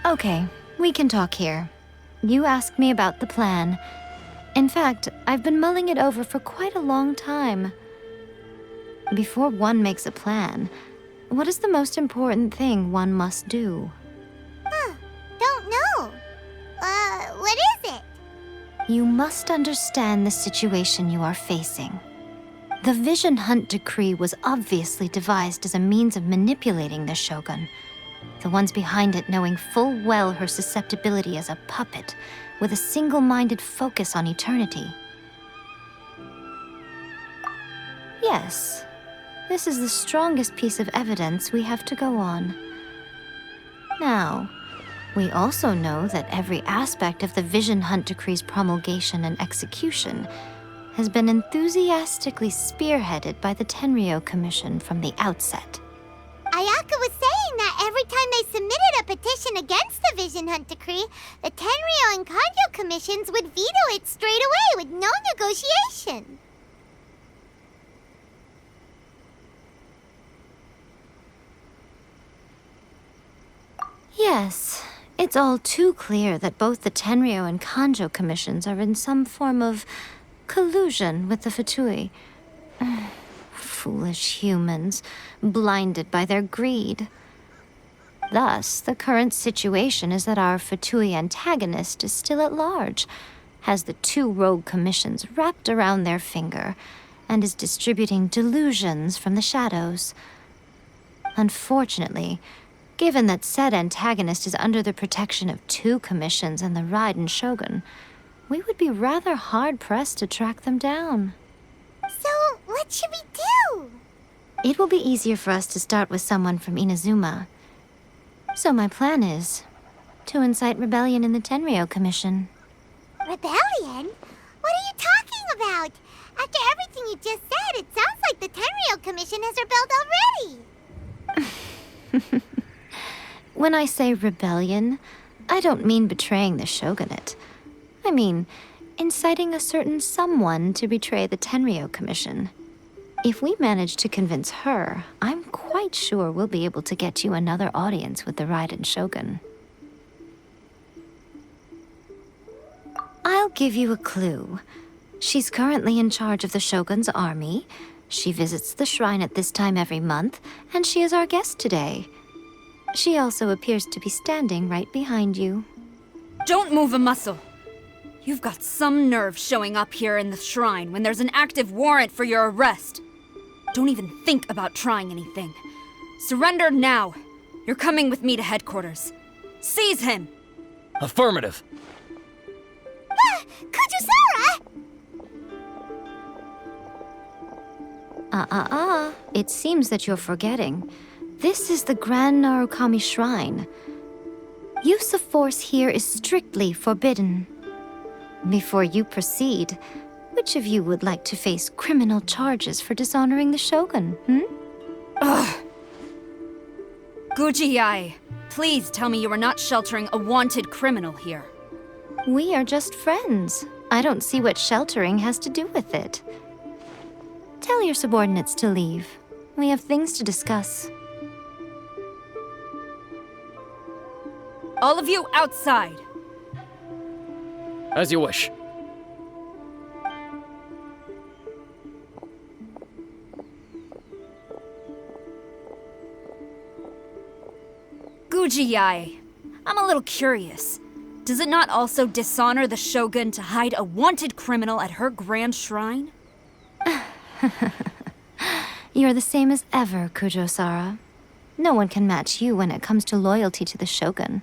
Okay, we can talk here. You asked me about the plan. In fact, I've been mulling it over for quite a long time. Before one makes a plan, what is the most important thing one must do? Don't know. What is it? You must understand the situation you are facing. The Vision Hunt Decree was obviously devised as a means of manipulating the Shogun, the ones behind it knowing full well her susceptibility as a puppet, with a single-minded focus on eternity. Yes, this is the strongest piece of evidence we have to go on. Now, we also know that every aspect of the Vision Hunt Decree's promulgation and execution has been enthusiastically spearheaded by the Tenryou Commission from the outset. Ayaka was saying that every time they submitted a petition against the Vision Hunt Decree, the Tenryou and Kanjo commissions would veto it straight away with no negotiation. Yes, it's all too clear that both the Tenryou and Kanjo commissions are in some form of collusion with the Fatui. Foolish humans, blinded by their greed. Thus, the current situation is that our Fatui antagonist is still at large, has the two rogue commissions wrapped around their finger, and is distributing delusions from the shadows. Unfortunately, given that said antagonist is under the protection of two commissions and the raiden Shogun, we would be rather hard-pressed to track them down. So, what should we do? It will be easier for us to start with someone from Inazuma. So my plan is to incite rebellion in the Tenryou Commission. Rebellion? What are you talking about? After everything you just said, it sounds like the Tenryou Commission has rebelled already. When I say rebellion, I don't mean betraying the shogunate. I mean inciting a certain someone to betray the Tenryou Commission. If we manage to convince her, I'm quite sure we'll be able to get you another audience with the raiden Shogun. I'll give you a clue. She's currently in charge of the Shogun's army. She visits the shrine at this time every month, and she is our guest today. She also appears to be standing right behind you. Don't move a muscle. You've got some nerve showing up here in the shrine when there's an active warrant for your arrest. Don't even think about trying anything. Surrender now. You're coming with me to headquarters. Seize him! Affirmative. Kujusara! It seems that you're forgetting. This is the Grand Narukami Shrine. Use of force here is strictly forbidden. Before you proceed, which of you would like to face criminal charges for dishonoring the Shogun, Ugh! Guji-ai, please tell me you are not sheltering a wanted criminal here. We are just friends. I don't see what sheltering has to do with it. Tell your subordinates to leave. We have things to discuss. All of you outside! As you wish. Guji-ai, I'm a little curious. Does it not also dishonor the Shogun to hide a wanted criminal at her grand shrine? You're the same as ever, Kujo-sara. No one can match you when it comes to loyalty to the Shogun.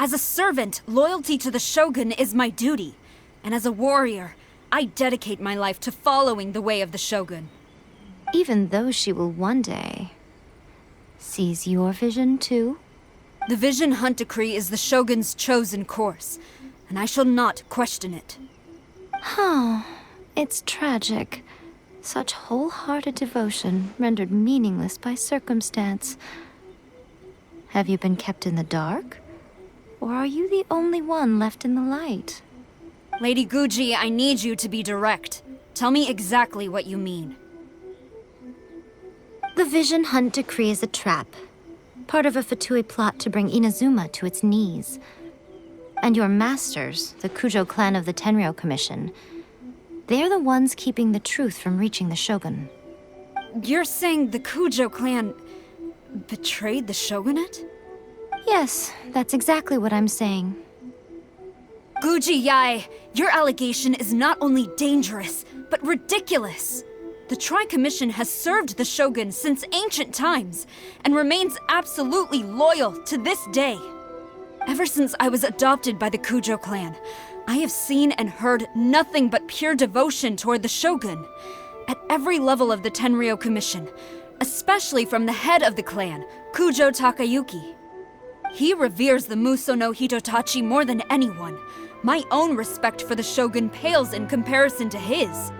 As a servant, loyalty to the Shogun is my duty. And as a warrior, I dedicate my life to following the way of the Shogun. Even though she will one day seize your vision too? The Vision Hunt Decree is the Shogun's chosen course, and I shall not question it. It's tragic. Such wholehearted devotion rendered meaningless by circumstance. Have you been kept in the dark? Or are you the only one left in the light? Lady Guji, I need you to be direct. Tell me exactly what you mean. The Vision Hunt Decree is a trap. part of a Fatui plot to bring Inazuma to its knees. And your masters, the Kujo clan of the Tenryou Commission, they're the ones keeping the truth from reaching the Shogun. You're saying the Kujo clan betrayed the shogunate? Yes, that's exactly what I'm saying. Guji Yae, your allegation is not only dangerous, but ridiculous. The Tri-Commission has served the Shogun since ancient times, and remains absolutely loyal to this day. Ever since I was adopted by the Kujo clan, I have seen and heard nothing but pure devotion toward the Shogun. At every level of the Tenryou Commission, especially from the head of the clan, Kujo Takayuki. He reveres the Muso no Hitotachi more than anyone. My own respect for the Shogun pales in comparison to his.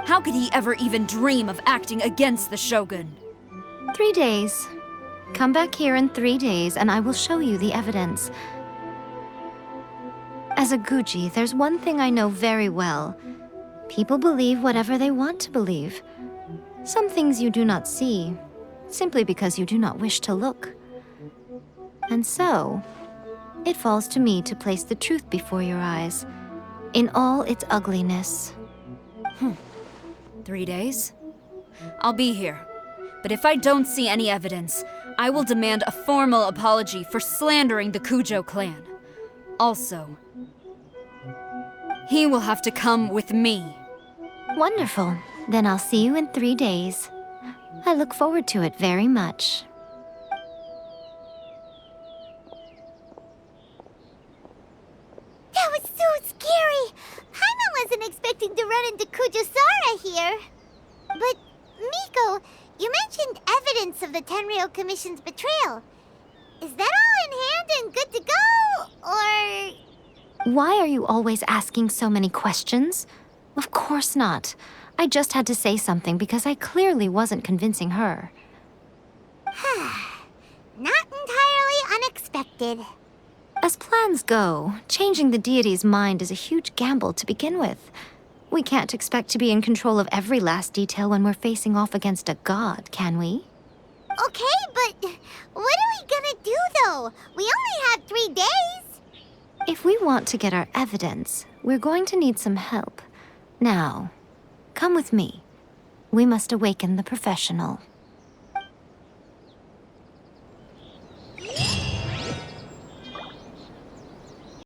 How could he ever even dream of acting against the Shogun? 3 days. Come back here in 3 days and I will show you the evidence. As a Guji, there's one thing I know very well. People believe whatever they want to believe. Some things you do not see, simply because you do not wish to look. And so, it falls to me to place the truth before your eyes, in all its ugliness. 3 days? I'll be here. But if I don't see any evidence, I will demand a formal apology for slandering the Kujo clan. Also, he will have to come with me. Wonderful. Then I'll see you in 3 days. I look forward to it very much. That was so scary! Paimon wasn't expecting to run into Kujosara here. But, Miko, you mentioned evidence of the Tenryou Commission's betrayal. Is that all in hand and good to go, or...? Why are you always asking so many questions? Of course not. I just had to say something because I clearly wasn't convincing her. Not entirely unexpected. As plans go, changing the deity's mind is a huge gamble to begin with. We can't expect to be in control of every last detail when we're facing off against a god, can we? Okay, but what are we gonna do, though? We only have 3 days. If we want to get our evidence, we're going to need some help. Now, come with me. We must awaken the professional.